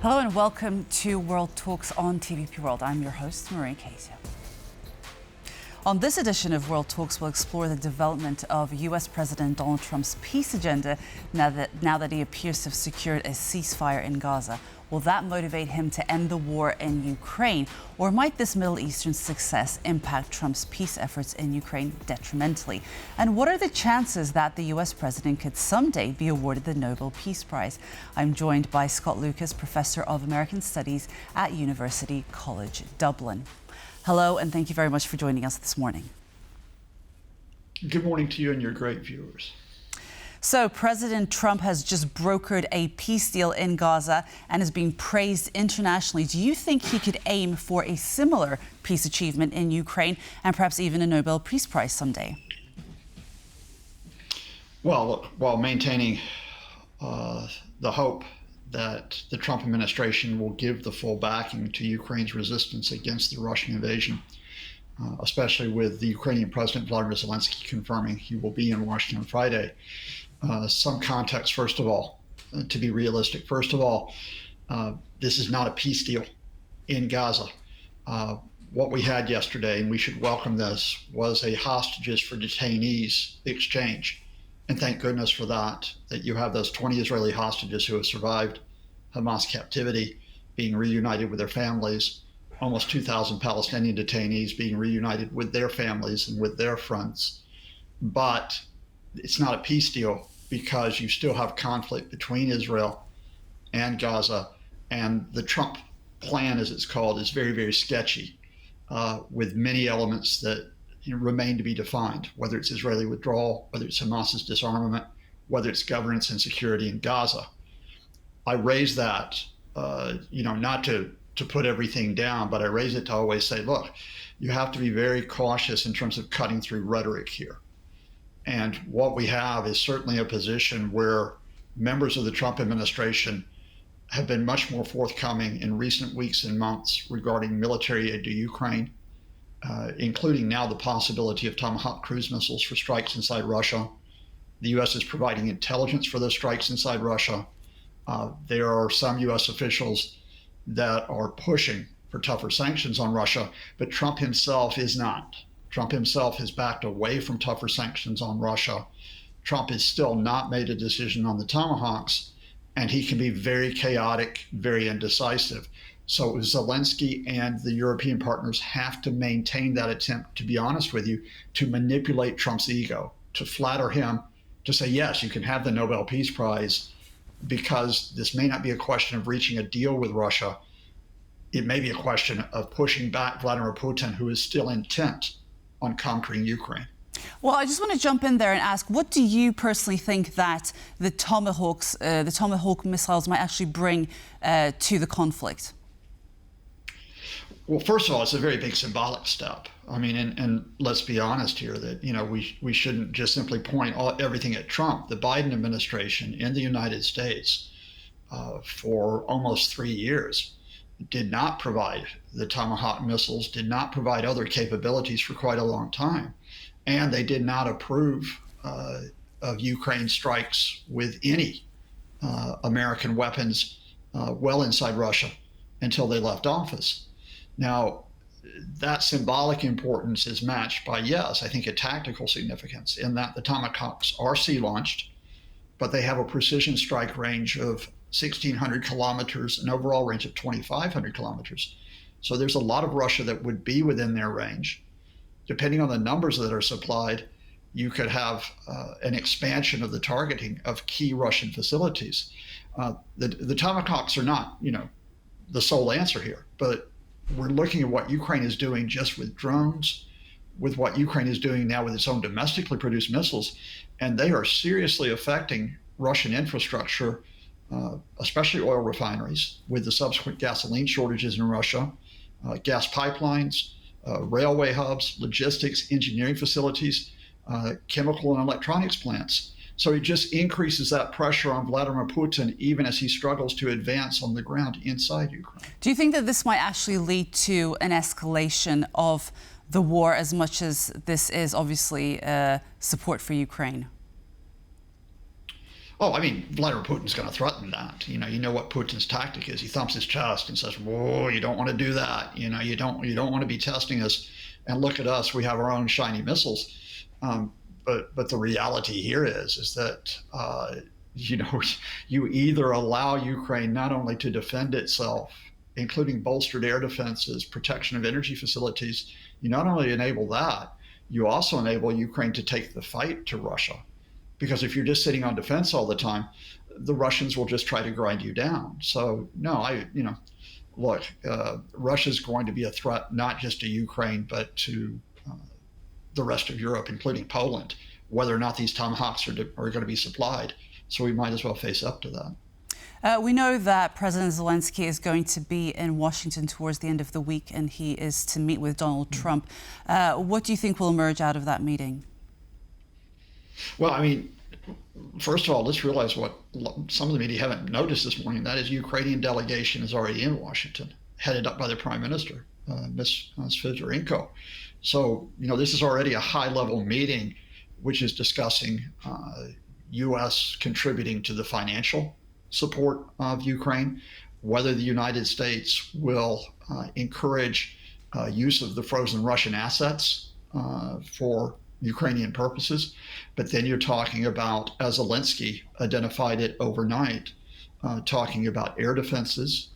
Hello and welcome to World Talks on TVP World. I'm your host, Kato. On this edition of World Talks, we'll explore the development of US President Donald Trump's peace agenda now that he appears to have secured a ceasefire in Gaza. Will that motivate him to end the war in Ukraine? Or might this Middle Eastern success impact Trump's peace efforts in Ukraine detrimentally? And what are the chances that the US president could someday be awarded the Nobel Peace Prize? I'm joined by Scott Lucas, Professor of American Studies at University College Dublin. Hello, and thank you very much for joining us this morning. Good morning to you and your great viewers. So, President Trump has just brokered a peace deal in Gaza and is being praised internationally. Do you think he could aim for a similar peace achievement in Ukraine and perhaps even a Nobel Peace Prize someday? Well, look, while maintaining the hope that the Trump administration will give the full backing to Ukraine's resistance against the Russian invasion, especially with the Ukrainian President Vladimir Zelensky confirming he will be in Washington on Friday. Some context, first of all, to be realistic. First of all, this is not a peace deal in Gaza. What we had yesterday, and we should welcome this, was a hostages for detainees exchange. And thank goodness for that you have those 20 Israeli hostages who have survived Hamas captivity being reunited with their families, almost 2,000 Palestinian detainees being reunited with their families and with their friends. But it's not a peace deal because you still have conflict between Israel and Gaza. And the Trump plan, as it's called, is very, very sketchy, with many elements that remain to be defined, whether it's Israeli withdrawal, whether it's Hamas's disarmament, whether it's governance and security in Gaza. I raise that, not to put everything down, but I raise it to always say, look, you have to be very cautious in terms of cutting through rhetoric here. And what we have is certainly a position where members of the Trump administration have been much more forthcoming in recent weeks and months regarding military aid to Ukraine, including now the possibility of Tomahawk cruise missiles for strikes inside Russia. The U.S. is providing intelligence for those strikes inside Russia. There are some U.S. officials that are pushing for tougher sanctions on Russia, but Trump himself is not. Trump himself has backed away from tougher sanctions on Russia. Trump has still not made a decision on the Tomahawks, and he can be very chaotic, very indecisive. So Zelensky and the European partners have to maintain that attempt, to be honest with you, to manipulate Trump's ego, to flatter him, to say, yes, you can have the Nobel Peace Prize, because this may not be a question of reaching a deal with Russia. It may be a question of pushing back Vladimir Putin, who is still intent on conquering Ukraine. Well, I just want to jump in there and ask, what do you personally think that the Tomahawk missiles might actually bring to the conflict? Well, first of all, it's a very big symbolic step. I mean, and let's be honest here that, we shouldn't just simply point everything at Trump. The Biden administration in the United States for almost 3 years did not provide the Tomahawk missiles, did not provide other capabilities for quite a long time. And they did not approve of Ukraine strikes with any American weapons well inside Russia until they left office. Now, that symbolic importance is matched by, yes, I think a tactical significance in that the Tomahawks are sea-launched, but they have a precision strike range of 1,600 kilometers, an overall range of 2,500 kilometers. So there's a lot of Russia that would be within their range. Depending on the numbers that are supplied, you could have an expansion of the targeting of key Russian facilities. The Tomahawks are not, the sole answer here, but we're looking at what Ukraine is doing just with drones, with what Ukraine is doing now with its own domestically produced missiles, and they are seriously affecting Russian infrastructure, especially oil refineries, with the subsequent gasoline shortages in Russia, gas pipelines, railway hubs, logistics, engineering facilities, chemical and electronics plants. So it just increases that pressure on Vladimir Putin, even as he struggles to advance on the ground inside Ukraine. Do you think that this might actually lead to an escalation of the war as much as this is obviously support for Ukraine? Oh, I mean, Vladimir Putin's going to threaten that. You know what Putin's tactic is. He thumps his chest and says, "Whoa, you don't want to do that. You don't want to be testing us. And look at us. We have our own shiny missiles." But the reality here is that you either allow Ukraine not only to defend itself, including bolstered air defenses, protection of energy facilities. You not only enable that, you also enable Ukraine to take the fight to Russia. Because if you're just sitting on defense all the time, the Russians will just try to grind you down. So no, look, Russia's going to be a threat not just to Ukraine, but to the rest of Europe, including Poland, whether or not these Tomahawks are going to be supplied. So we might as well face up to that. We know that President Zelensky is going to be in Washington towards the end of the week, and he is to meet with Donald Trump. What do you think will emerge out of that meeting? Well, I mean, first of all, let's realize what some of the media haven't noticed this morning. That is, Ukrainian delegation is already in Washington, headed up by the Prime Minister, Ms. Fedorenko. So, this is already a high-level meeting, which is discussing U.S. contributing to the financial support of Ukraine, whether the United States will encourage use of the frozen Russian assets for Ukrainian purposes. But then you're talking about, as Zelensky identified it overnight, talking about air defenses.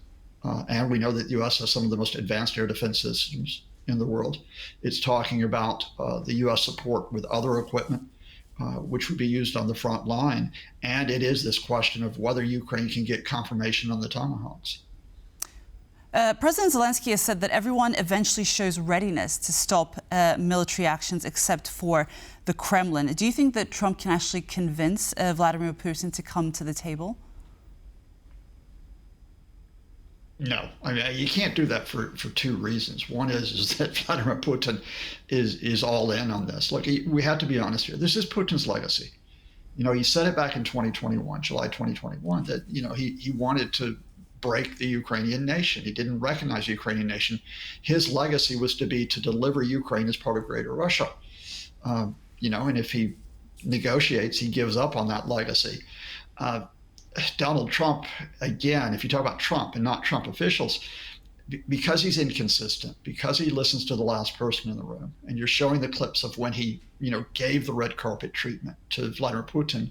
And we know that the U.S. has some of the most advanced air defense systems in the world. It's talking about the U.S. support with other equipment, which would be used on the front line. And it is this question of whether Ukraine can get confirmation on the Tomahawks. President Zelensky has said that everyone eventually shows readiness to stop military actions except for the Kremlin. Do you think that Trump can actually convince Vladimir Putin to come to the table? No, I mean, you can't do that for two reasons. One is that Vladimir Putin is all in on this. Look, we have to be honest here. This is Putin's legacy. He said it back in 2021, July 2021, that, he wanted to break the Ukrainian nation. He didn't recognize the Ukrainian nation. His legacy was to deliver Ukraine as part of Greater Russia. And if he negotiates, he gives up on that legacy. Donald Trump, again, if you talk about Trump and not Trump officials, because he's inconsistent, because he listens to the last person in the room, and you're showing the clips of when he, gave the red carpet treatment to Vladimir Putin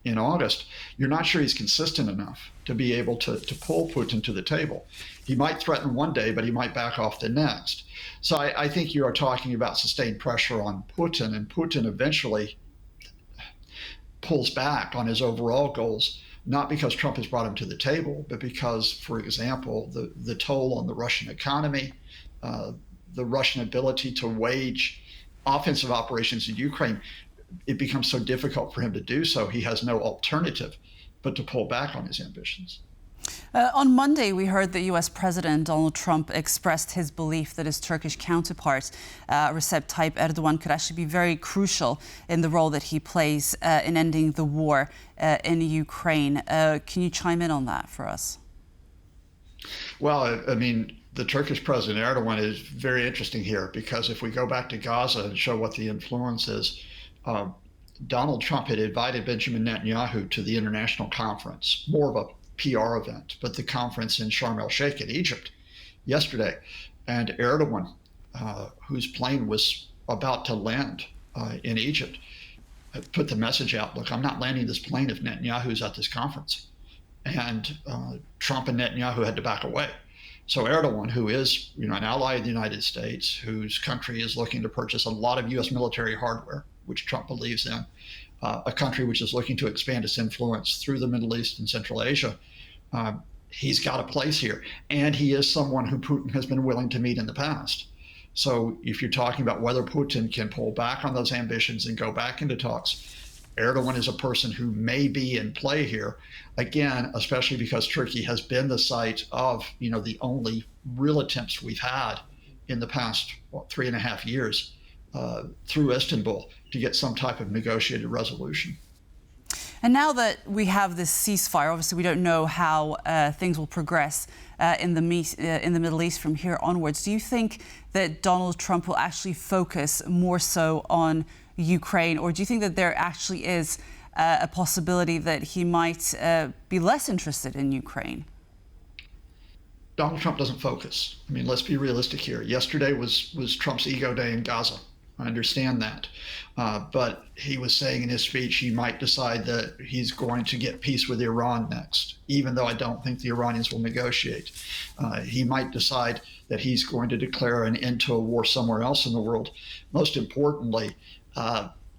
in August, you're not sure he's consistent enough to be able to pull Putin to the table. He might threaten one day, but he might back off the next. So I think you are talking about sustained pressure on Putin, and Putin eventually pulls back on his overall goals, not because Trump has brought him to the table, but because, for example, the toll on the Russian economy, the Russian ability to wage offensive operations in Ukraine, it becomes so difficult for him to do so. He has no alternative but to pull back on his ambitions. On Monday, we heard that U.S. President Donald Trump expressed his belief that his Turkish counterpart, Recep Tayyip Erdogan, could actually be very crucial in the role that he plays in ending the war in Ukraine. Can you chime in on that for us? Well, I mean, the Turkish President Erdogan is very interesting here, because if we go back to Gaza and show what the influence is, Donald Trump had invited Benjamin Netanyahu to the international conference, more of a PR event, but the conference in Sharm el-Sheikh in Egypt yesterday. And Erdogan, whose plane was about to land in Egypt, put the message out, look, I'm not landing this plane if Netanyahu's at this conference. And Trump and Netanyahu had to back away. So Erdogan, who is an ally of the United States, whose country is looking to purchase a lot of U.S. military hardware, which Trump believes in, a country which is looking to expand its influence through the Middle East and Central Asia, he's got a place here. And he is someone who Putin has been willing to meet in the past. So if you're talking about whether Putin can pull back on those ambitions and go back into talks, Erdogan is a person who may be in play here, again, especially because Turkey has been the site of, the only real attempts we've had in the past 3.5 years through Istanbul to get some type of negotiated resolution. And now that we have this ceasefire, obviously we don't know how things will progress in the Middle East from here onwards. Do you think that Donald Trump will actually focus more so on Ukraine, or do you think that there actually is a possibility that he might be less interested in Ukraine? Donald Trump doesn't focus. I mean, let's be realistic here. Yesterday was Trump's ego day in Gaza. I understand that. But he was saying in his speech he might decide that he's going to get peace with Iran next, even though I don't think the Iranians will negotiate. He might decide that he's going to declare an end to a war somewhere else in the world. Most importantly,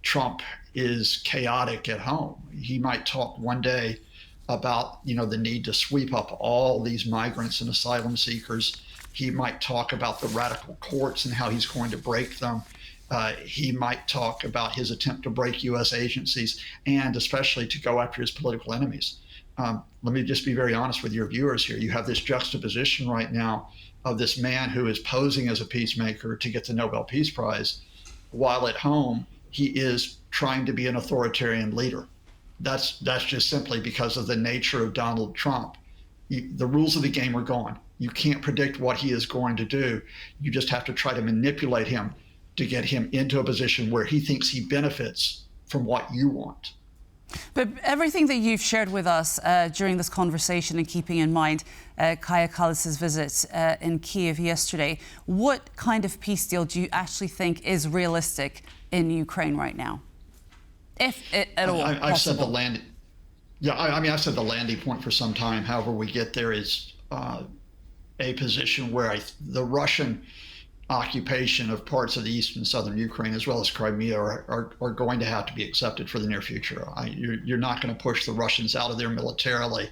Trump is chaotic at home. He might talk one day about the need to sweep up all these migrants and asylum seekers. He might talk about the radical courts and how he's going to break them. He might talk about his attempt to break U.S. agencies and especially to go after his political enemies. Let me just be very honest with your viewers here. You have this juxtaposition right now of this man who is posing as a peacemaker to get the Nobel Peace Prize, while at home he is trying to be an authoritarian leader. That's just simply because of the nature of Donald Trump. The rules of the game are gone. You can't predict what he is going to do. You just have to try to manipulate him to get him into a position where he thinks he benefits from what you want. But everything that you've shared with us during this conversation, and keeping in mind Kaja Kallas's visit in Kyiv yesterday, what kind of peace deal do you actually think is realistic in Ukraine right now, if at all possible? I've said the landing. Yeah, I've said the landing point for some time. However, we get there is a position where the Russian occupation of parts of the east and southern Ukraine, as well as Crimea, are going to have to be accepted for the near future. You're not going to push the Russians out of there militarily,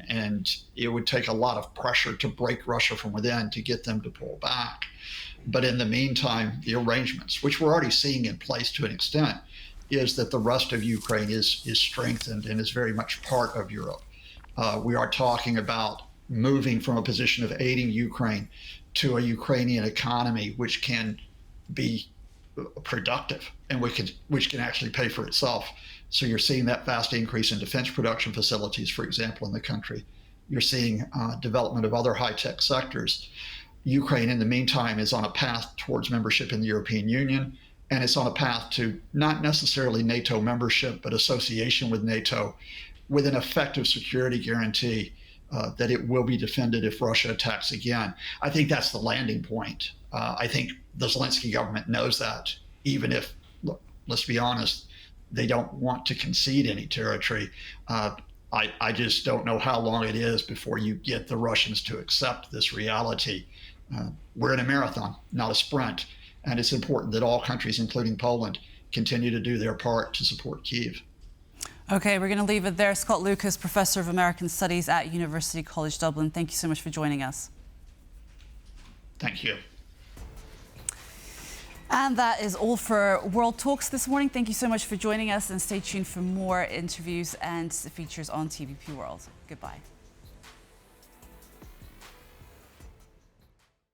and it would take a lot of pressure to break Russia from within to get them to pull back. But in the meantime, the arrangements, which we're already seeing in place to an extent, is that the rest of Ukraine is strengthened and is very much part of Europe. We are talking about moving from a position of aiding Ukraine to a Ukrainian economy which can be productive and which can actually pay for itself. So you're seeing that vast increase in defense production facilities, for example, in the country. You're seeing development of other high-tech sectors. Ukraine, in the meantime, is on a path towards membership in the European Union, and it's on a path to not necessarily NATO membership, but association with NATO, with an effective security guarantee that it will be defended if Russia attacks again. I think that's the landing point. I think the Zelensky government knows that, even if, look, let's be honest, they don't want to concede any territory. I just don't know how long it is before you get the Russians to accept this reality. We're in a marathon, not a sprint, and it's important that all countries, including Poland, continue to do their part to support Kyiv. Okay, we're going to leave it there. Scott Lucas, Professor of American Studies at University College Dublin, thank you so much for joining us. Thank you. And that is all for World Talks this morning. Thank you so much for joining us, and stay tuned for more interviews and features on TVP World. Goodbye.